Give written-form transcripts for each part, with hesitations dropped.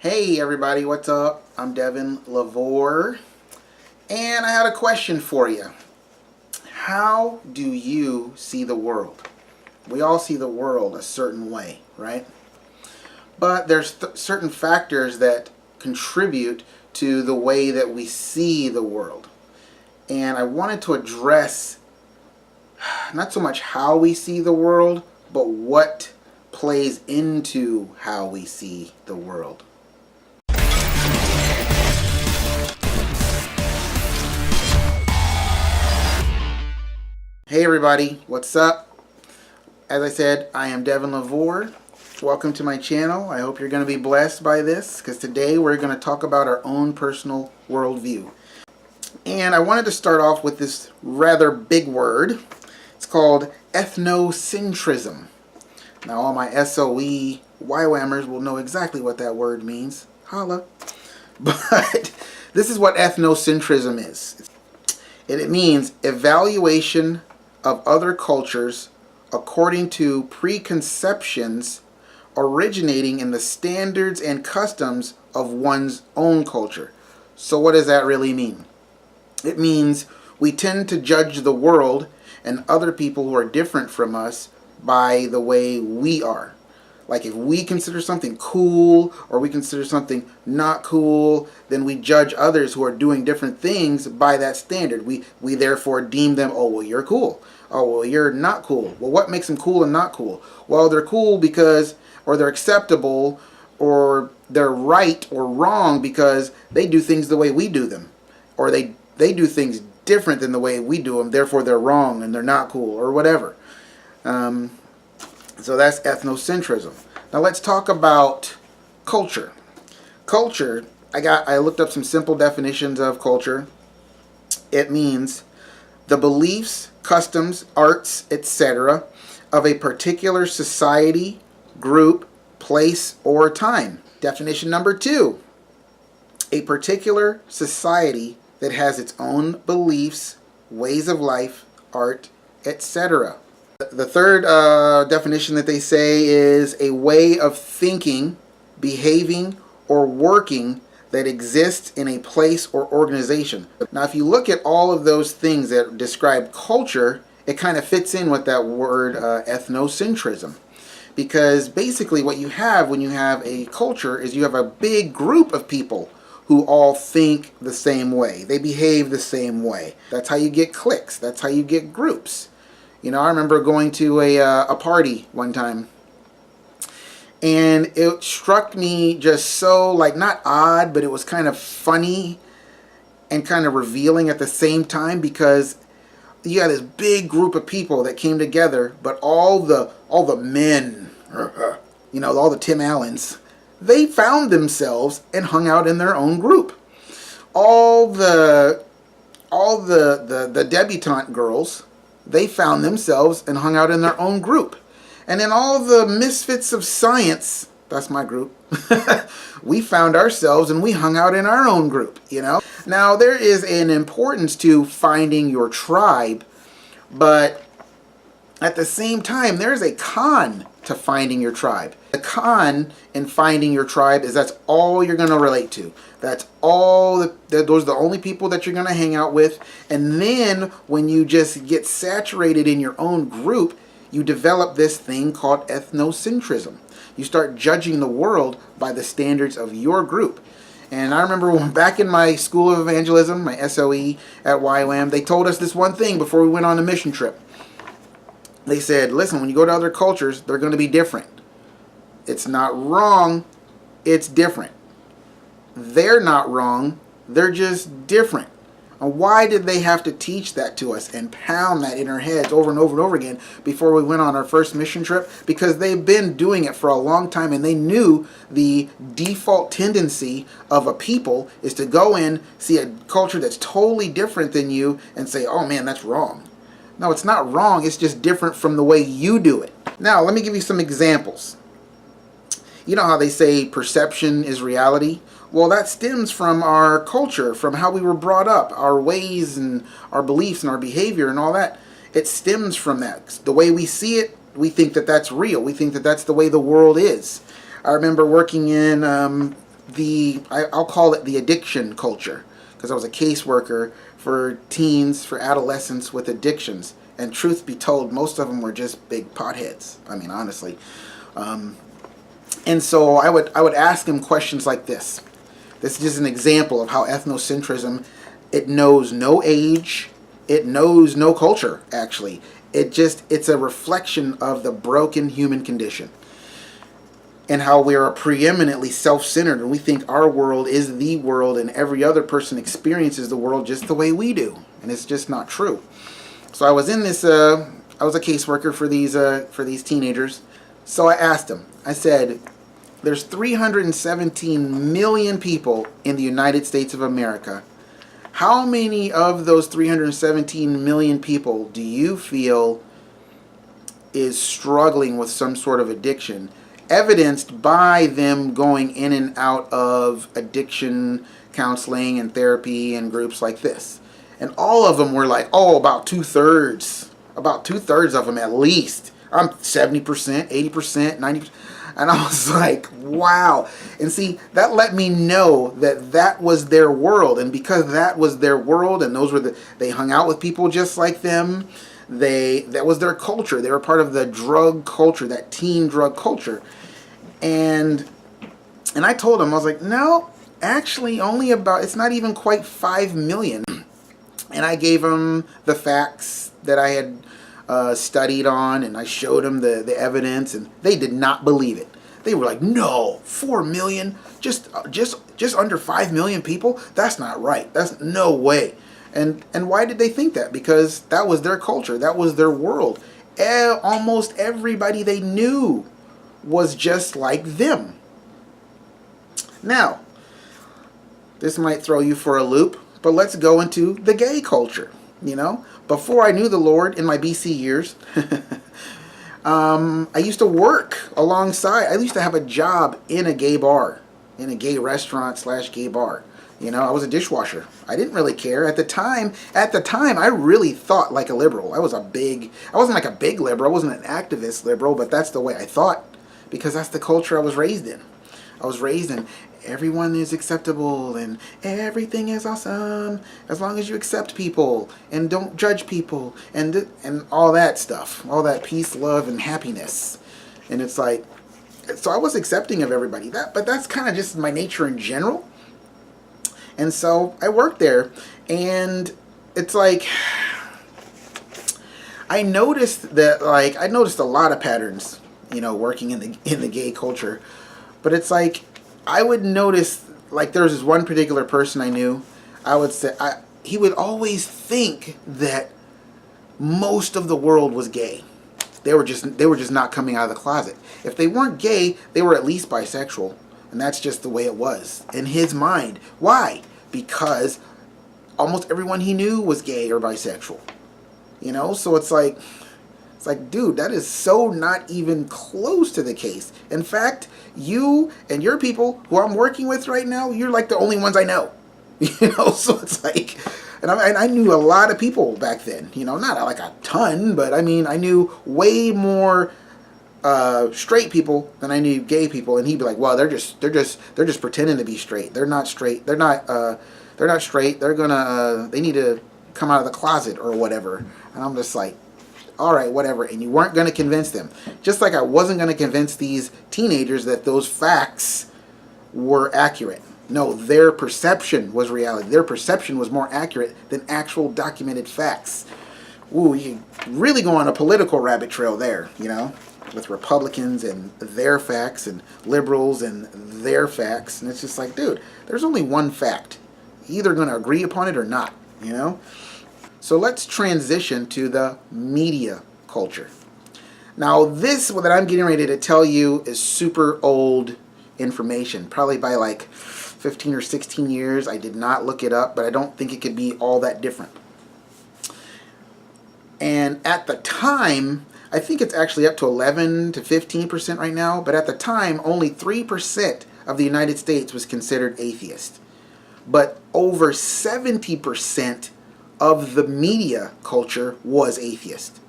Hey everybody, what's up? I'm Devin Lavore, and I had a question for you. How do you see the world? We all see the world a certain way, right? But there's certain factors that contribute to the way that we see the world. And I wanted to address not so much how we see the world, but what plays into how we see the world. Hey everybody, what's up? As I said, I am Devin Lavore. Welcome to my channel. I hope you're going to be blessed by this, because today we're going to talk about our own personal worldview. And I wanted to start off with this rather big word. It's called ethnocentrism. Now all my SOE YWAMers will know exactly what that word means. Holla. But this is what ethnocentrism is. It means evaluation of other cultures according to preconceptions originating in the standards and customs of one's own culture. So what does that really mean? It means we tend to judge the world and other people who are different from us by the way we are. Like if we consider something cool or we consider something not cool, then we judge others who are doing different things by that standard. We therefore deem them, oh, well, you're cool. Oh, well, you're not cool. Well, what makes them cool and not cool? Well, they're cool because, or they're acceptable, or they're right or wrong because they do things the way we do them. Or they do things different than the way we do them, therefore they're wrong and they're not cool, or whatever. So that's ethnocentrism. Now let's talk about culture. Culture, I looked up some simple definitions of culture. It means the beliefs, customs, arts, etc. of a particular society, group, place, or time. Definition number 2. A particular society that has its own beliefs, ways of life, art, etc. The third definition that they say is a way of thinking, behaving, or working that exists in a place or organization. Now, if you look at all of those things that describe culture, it kind of fits in with that word ethnocentrism. Because basically what you have when you have a culture is you have a big group of people who all think the same way. They behave the same way. That's how you get cliques. That's how you get groups. You know, I remember going to a party one time, and it struck me just so, like, not odd, but it was kind of funny and kind of revealing at the same time, because you had this big group of people that came together, but all the men, you know, all the Tim Allens, they found themselves and hung out in their own group. All the debutante girls, they found themselves and hung out in their own group. And then all the misfits of science, that's my group, we found ourselves and we hung out in our own group, you know. Now, there is an importance to finding your tribe, but at the same time, there's a con to finding your tribe. The con in finding your tribe is that's all you're going to relate to. That's all, those are the only people that you're going to hang out with. And then when you just get saturated in your own group, you develop this thing called ethnocentrism. You start judging the world by the standards of your group. And I remember when back in my school of evangelism, my SOE at YWAM, they told us this one thing before we went on a mission trip. They said, listen, when you go to other cultures, they're going to be different. It's not wrong, it's different. They're not wrong, they're just different. And why did they have to teach that to us and pound that in our heads over and over and over again before we went on our first mission trip? Because they've been doing it for a long time, and they knew the default tendency of a people is to go in, see a culture that's totally different than you, and say, oh man, that's wrong. No, it's not wrong, it's just different from the way you do it. Now, let me give you some examples. You know how they say perception is reality? Well, that stems from our culture, from how we were brought up, our ways and our beliefs and our behavior and all that. It stems from that. The way we see it, we think that that's real. We think that that's the way the world is. I remember working in I'll call it the addiction culture, because I was a caseworker for teens, for adolescents with addictions. And truth be told, most of them were just big potheads. I mean, honestly. And so I would ask them questions like this. This is just an example of how ethnocentrism, it knows no age, it knows no culture, actually. It's a reflection of the broken human condition, and how we are preeminently self-centered, and we think our world is the world and every other person experiences the world just the way we do. And it's just not true. So I was in this, I was a caseworker for these teenagers. So I asked them, I said, there's 317 million people in the United States of America. How many of those 317 million people do you feel is struggling with some sort of addiction, evidenced by them going in and out of addiction counseling and therapy and groups like this? And all of them were like, oh, about two-thirds of them at least. I'm 70%, 80%, 90%. And I was like, wow. And see, that let me know that that was their world. And because that was their world, and they hung out with people just like them, that was their culture. They were part of the drug culture, that teen drug culture. And I told them, I was like, no, actually it's not even quite 5 million. And I gave them the facts that I had studied on, and I showed them the evidence, and they did not believe it. They were like, no, 4 million, just under 5 million people? That's not right. That's no way. And why did they think that? Because that was their culture. That was their world. Almost everybody they knew was just like them. Now, this might throw you for a loop, but let's go into the gay culture. Before I knew the Lord in my BC years, I used to work alongside. I used to have a job in a gay bar, in a gay restaurant / gay bar. I was a dishwasher. I didn't really care at the time. I really thought like a liberal. I wasn't like a big liberal. I wasn't an activist liberal, but that's the way I thought, because that's the culture I was raised in. I was raised in everyone is acceptable and everything is awesome as long as you accept people and don't judge people and all that stuff, all that peace, love, and happiness. And it's like, so I was accepting of everybody. But that's kind of just my nature in general. And so I worked there, and it's like I noticed a lot of patterns, working in the gay culture. But it's like I would notice, like, there was this one particular person I knew. I would say he would always think that most of the world was gay. They were just not coming out of the closet. If they weren't gay, they were at least bisexual, and that's just the way it was in his mind. Why? Because almost everyone he knew was gay or bisexual. So it's like, dude, that is so not even close to the case. In fact, you and your people who I'm working with right now, you're like the only ones I know. So it's like, and I knew a lot of people back then. Not like a ton, but I mean, I knew way more straight people than I knew gay people. And he'd be like, well, they're just pretending to be straight. They're not straight. They're not straight. They need to come out of the closet or whatever. And I'm just like, all right, whatever. And you weren't going to convince them. Just like I wasn't going to convince these teenagers that those facts were accurate. No, their perception was reality. Their perception was more accurate than actual documented facts. Ooh, you really go on a political rabbit trail there, with Republicans and their facts and liberals and their facts. And it's just like, dude, there's only one fact. You're either going to agree upon it or not, So let's transition to the media culture. Now, this that I'm getting ready to tell you is super old information, probably by like 15 or 16 years. I did not look it up, but I don't think it could be all that different. And at the time, I think it's actually up to 11 to 15% right now, but at the time, only 3% of the United States was considered atheist. But over 70% of the media culture was atheist.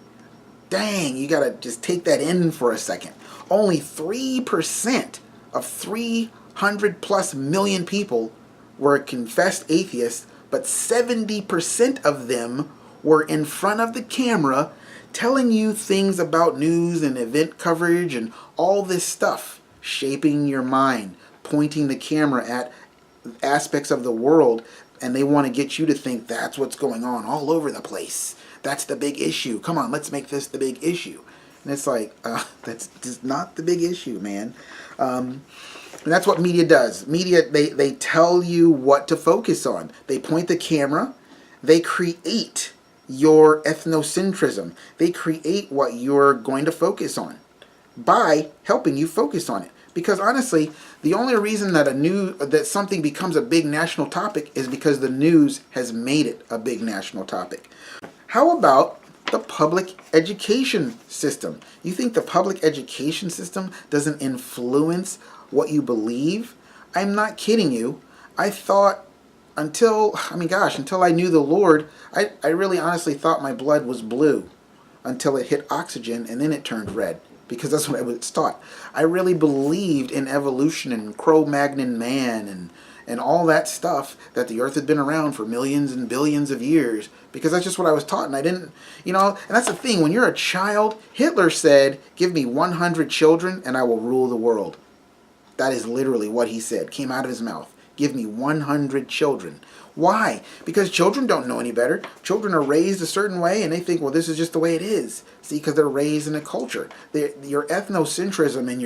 Dang, you gotta just take that in for a second. Only 3% of 3 100+ million people were confessed atheists, but 70% of them were in front of the camera telling you things about news and event coverage and all this stuff, shaping your mind, pointing the camera at aspects of the world, and they want to get you to think that's what's going on all over the place. That's the big issue. Come on, let's make this the big issue. And it's like, that's just not the big issue, man. And that's what media does. Media, they tell you what to focus on. They point the camera. They create your ethnocentrism. They create what you're going to focus on by helping you focus on it. Because honestly, the only reason that something becomes a big national topic is because the news has made it a big national topic. How about the public education system? You think the public education system doesn't influence what you believe? I'm not kidding you. I thought until I knew the Lord, I really honestly thought my blood was blue until it hit oxygen and then it turned red, because that's what I was taught. I really believed in evolution and Cro-Magnon man and all that stuff, that the earth had been around for millions and billions of years, because that's just what I was taught. And I didn't, and that's the thing. When you're a child, Hitler said, give me 100 children and I will rule the world. That is literally what he said, came out of his mouth. Give me 100 children. Why? Because children don't know any better. Children are raised a certain way and they think, well, this is just the way it is. See, because they're raised in a culture. Your ethnocentrism and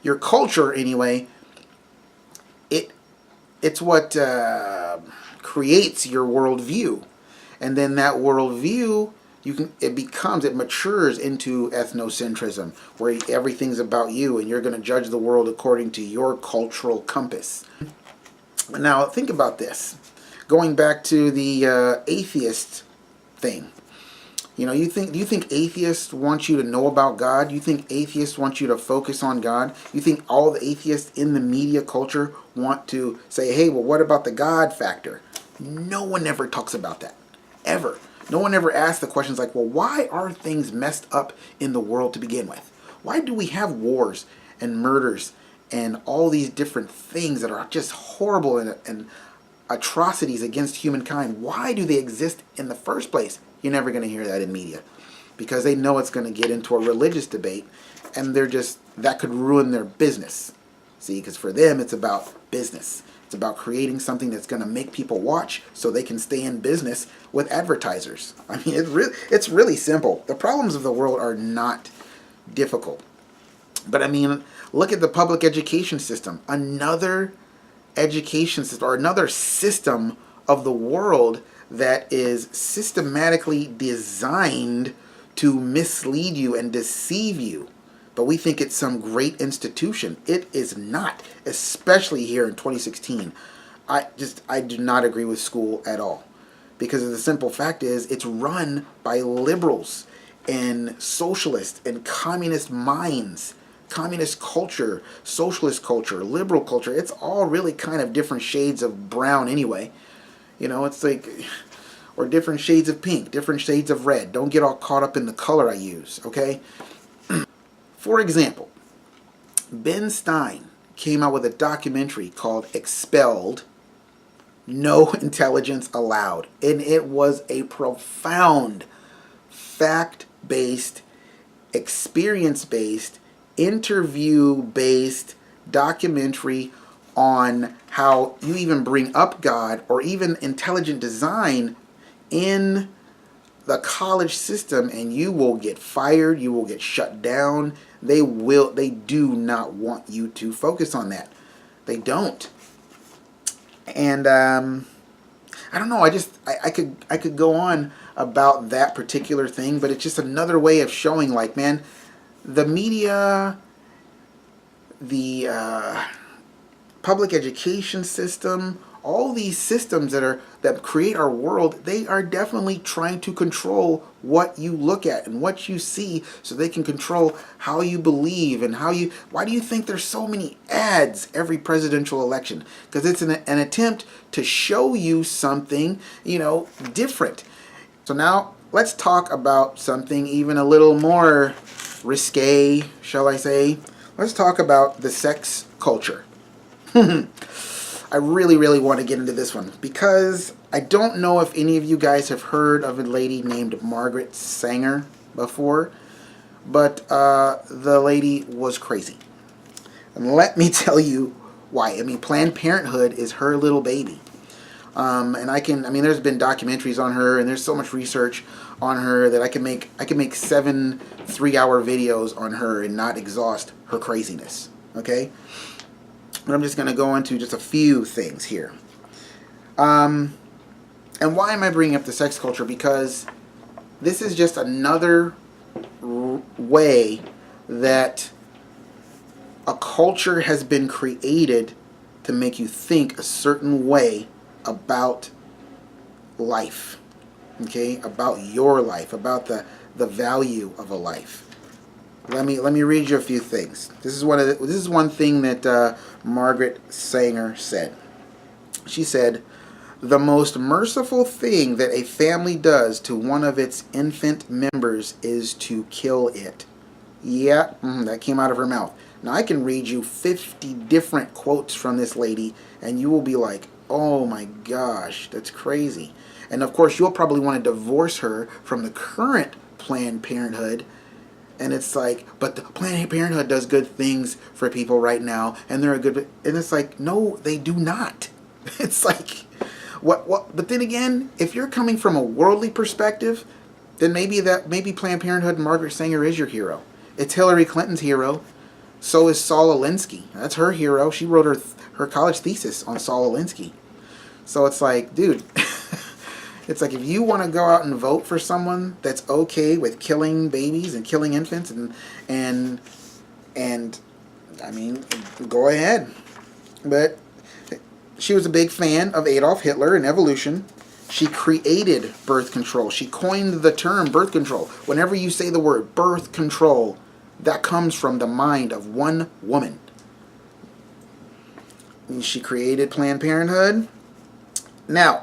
your culture, anyway, it's what creates your worldview. And then that worldview, it matures into ethnocentrism, where everything's about you and you're going to judge the world according to your cultural compass. Now, think about this. Going back to the atheist thing. Do you think atheists want you to know about God? You think atheists want you to focus on God? You think all the atheists in the media culture want to say, hey, well, what about the God factor? No one ever talks about that. Ever. No one ever asks the questions like, well, why are things messed up in the world to begin with? Why do we have wars and murders and all these different things that are just horrible and atrocities against humankind? Why do they exist in the first place? You're never going to hear that in media, because they know it's going to get into a religious debate, and that could ruin their business. See, because for them, it's about business. It's about creating something that's going to make people watch so they can stay in business with advertisers. I mean, it's really simple. The problems of the world are not difficult. But I mean, look at the public education system. Another education system, or another system of the world that is systematically designed to mislead you and deceive you. But we think it's some great institution. It is not, especially here in 2016. I do not agree with school at all, because the simple fact is it's run by liberals and socialists and communist minds. Communist culture, socialist culture, liberal culture, it's all really kind of different shades of brown anyway. It's like, or different shades of pink, different shades of red. Don't get all caught up in the color I use, okay? For example, Ben Stein came out with a documentary called Expelled, No Intelligence Allowed. And it was a profound, fact-based, experience-based, interview-based documentary on how you even bring up God or even intelligent design in the college system and you will get fired, you will get shut down. They do not want you to focus on that. They don't. And I don't know, I could go on about that particular thing, but it's just another way of showing, like, man, the media, the public education system, all these systems that create our world, they are definitely trying to control what you look at and what you see, so they can control how you believe and why do you think there's so many ads every presidential election? Because it's an attempt to show you something, different. So now let's talk about something even a little more risque, shall I say. Let's talk about the sex culture. I really, really want to get into this one because I don't know if any of you guys have heard of a lady named Margaret Sanger before, but the lady was crazy. And let me tell you why. I mean, Planned Parenthood is her little baby. There's been documentaries on her, and there's so much research on her that I can make 7 3-hour videos on her and not exhaust her craziness. Okay? But I'm just going to go into just a few things here. And why am I bringing up the sex culture? Because this is just another way that a culture has been created to make you think a certain way about life. Okay? About your life, about the value of a life. Let me read you a few things. This is one thing that Margaret Sanger said. She said, "The most merciful thing that a family does to one of its infant members is to kill it." Yeah, that came out of her mouth. Now I can read you 50 different quotes from this lady, and you will be like, "Oh my gosh, that's crazy." And of course, you'll probably want to divorce her from the current Planned Parenthood. And it's like, but the Planned Parenthood does good things for people right now, and they're a good. And it's like, no, they do not. It's like, what? But then again, if you're coming from a worldly perspective, then maybe Planned Parenthood and Margaret Sanger is your hero. It's Hillary Clinton's hero. So is Saul Alinsky. That's her hero. She wrote her college thesis on Saul Alinsky. So it's like, dude. It's like if you want to go out and vote for someone that's okay with killing babies and killing infants and I mean, go ahead. But she was a big fan of Adolf Hitler and evolution. She created birth control. She coined the term birth control. Whenever you say the word birth control, that comes from the mind of one woman. And she created Planned Parenthood. Now,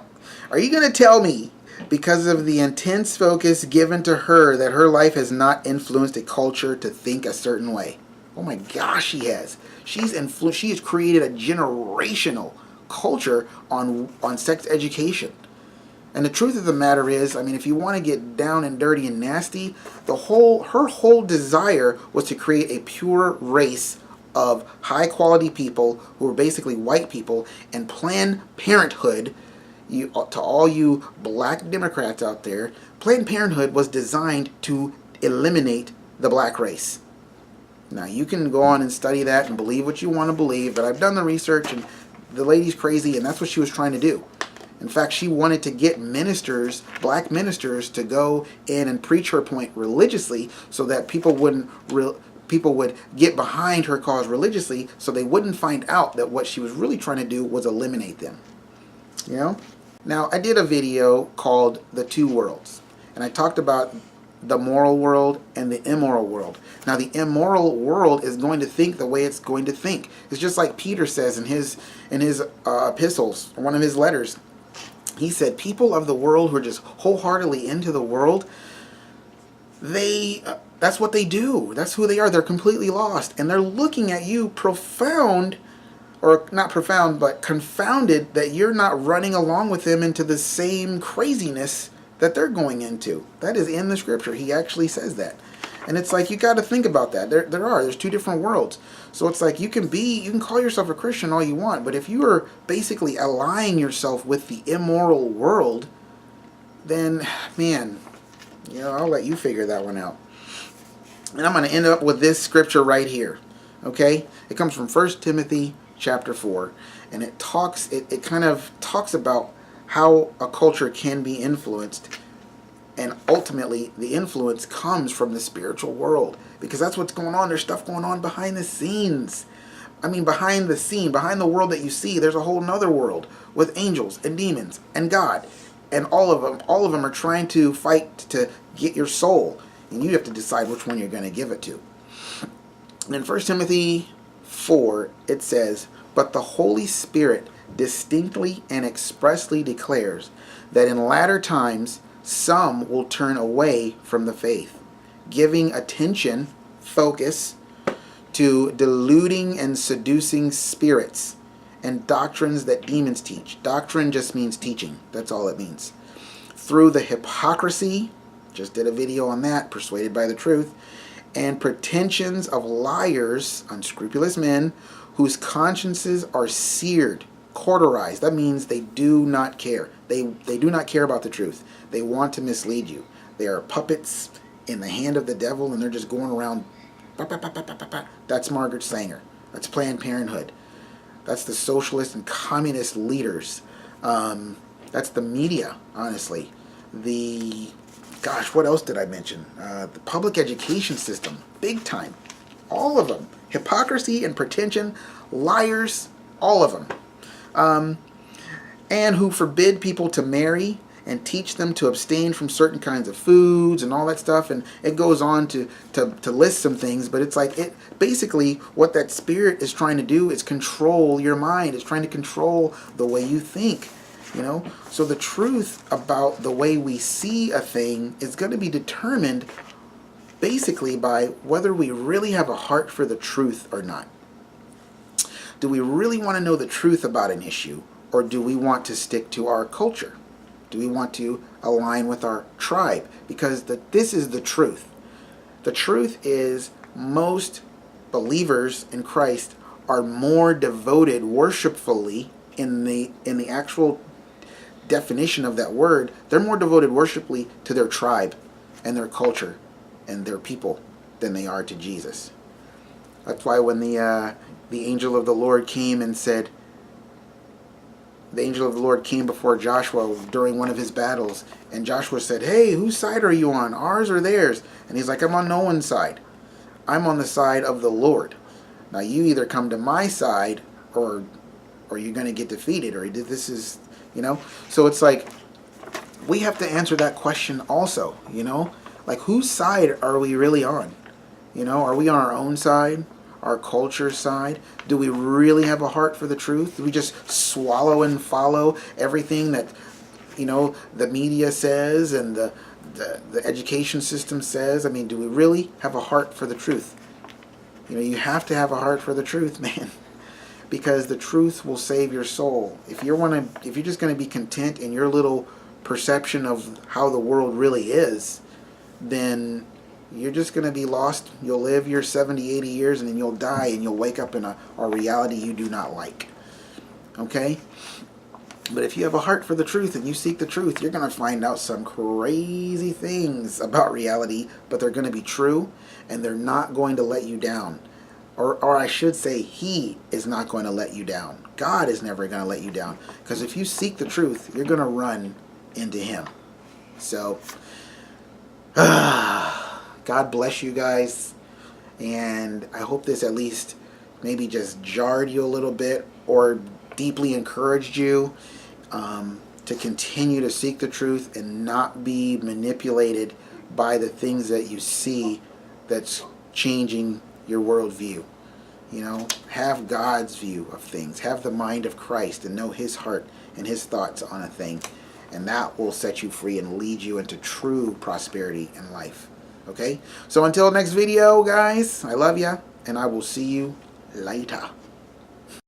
are you going to tell me, because of the intense focus given to her, that her life has not influenced a culture to think a certain way? Oh my gosh, she has. She has created a generational culture on sex education. And the truth of the matter is, I mean, if you want to get down and dirty and nasty, her whole desire was to create a pure race of high quality people who were basically white people, and Planned Parenthood. To all you black Democrats out there, Planned Parenthood was designed to eliminate the black race. Now, you can go on and study that and believe what you want to believe, but I've done the research, and the lady's crazy, and that's what she was trying to do. In fact, she wanted to get black ministers, to go in and preach her point religiously, so that people would get behind her cause religiously, so they wouldn't find out that what she was really trying to do was eliminate them. You know? Now, I did a video called The Two Worlds, and I talked about the moral world and the immoral world. Now, the immoral world is going to think the way it's going to think. It's just like Peter says in his epistles, one of his letters. He said, people of the world who are just wholeheartedly into the world, that's what they do. That's who they are. They're completely lost, and they're looking at you profound, or not profound, but confounded that you're not running along with them into the same craziness that they're going into. That is in the scripture. He actually says that. And it's like, you got to think about that. There's two different worlds. So it's like, you can call yourself a Christian all you want, but if you are basically allying yourself with the immoral world, then, man, I'll let you figure that one out. And I'm going to end up with this scripture right here. Okay? It comes from 1 Timothy chapter 4, and it kind of talks about how a culture can be influenced, and ultimately the influence comes from the spiritual world, because that's what's going on. There's stuff going on behind the scenes. I mean, behind the scene, behind the world that you see, there's a whole nother world with angels and demons and God, and all of them are trying to fight to get your soul, and you have to decide which one you're going to give it to. And in 1 Timothy 4, it says, "But the Holy Spirit distinctly and expressly declares that in latter times some will turn away from the faith, giving focus to deluding and seducing spirits, and doctrines that demons teach. Doctrine just means teaching. That's all it means. Through the hypocrisy, just did a video on that, persuaded by the truth, and pretensions of liars, unscrupulous men, whose consciences are seared, cauterized. That means they do not care. They do not care about the truth. They want to mislead you. They are puppets in the hand of the devil, and they're just going around. That's Margaret Sanger. That's Planned Parenthood. That's the socialist and communist leaders. That's the media, honestly. Gosh, what else did I mention? The public education system, big time. All of them. Hypocrisy and pretension, liars, all of them. And who forbid people to marry and teach them to abstain from certain kinds of foods and all that stuff. And it goes on to list some things, but it's like, basically what that spirit is trying to do is control your mind. It's trying to control the way you think. So the truth about the way we see a thing is going to be determined basically by whether we really have a heart for the truth or not. Do we really want to know the truth about an issue, or do we want to stick to our culture? Do we want to align with our tribe? Because this is the truth. The truth is most believers in Christ are more devoted worshipfully in the actual definition of that word. They're more devoted worshipfully to their tribe and their culture and their people than they are to Jesus. That's why when the angel of the Lord came and said, the angel of the Lord came before Joshua during one of his battles, and Joshua said, "Hey, whose side are you on? Ours or theirs?" And he's like, "I'm on no one's side. I'm on the side of the Lord. Now you either come to my side or you're going to get defeated, or this is, So it's like, we have to answer that question also, Like, whose side are we really on? Are we on our own side? Our culture's side? Do we really have a heart for the truth? Do we just swallow and follow everything that, the media says and the education system says? I mean, do we really have a heart for the truth? You have to have a heart for the truth, man. Because the truth will save your soul. If you're just going to be content in your little perception of how the world really is, then you're just going to be lost. You'll live your 70, 80 years, and then you'll die, and you'll wake up in a reality you do not like. Okay? But if you have a heart for the truth and you seek the truth, you're going to find out some crazy things about reality, but they're going to be true, and they're not going to let you down. Or I should say, He is not going to let you down. God is never going to let you down. Because if you seek the truth, you're going to run into Him. So, God bless you guys. And I hope this at least maybe just jarred you a little bit, or deeply encouraged you to continue to seek the truth and not be manipulated by the things that you see that's changing your worldview. Have God's view of things. Have the mind of Christ and know His heart and His thoughts on a thing. And that will set you free and lead you into true prosperity in life. Okay? So until next video, guys, I love ya, and I will see you later.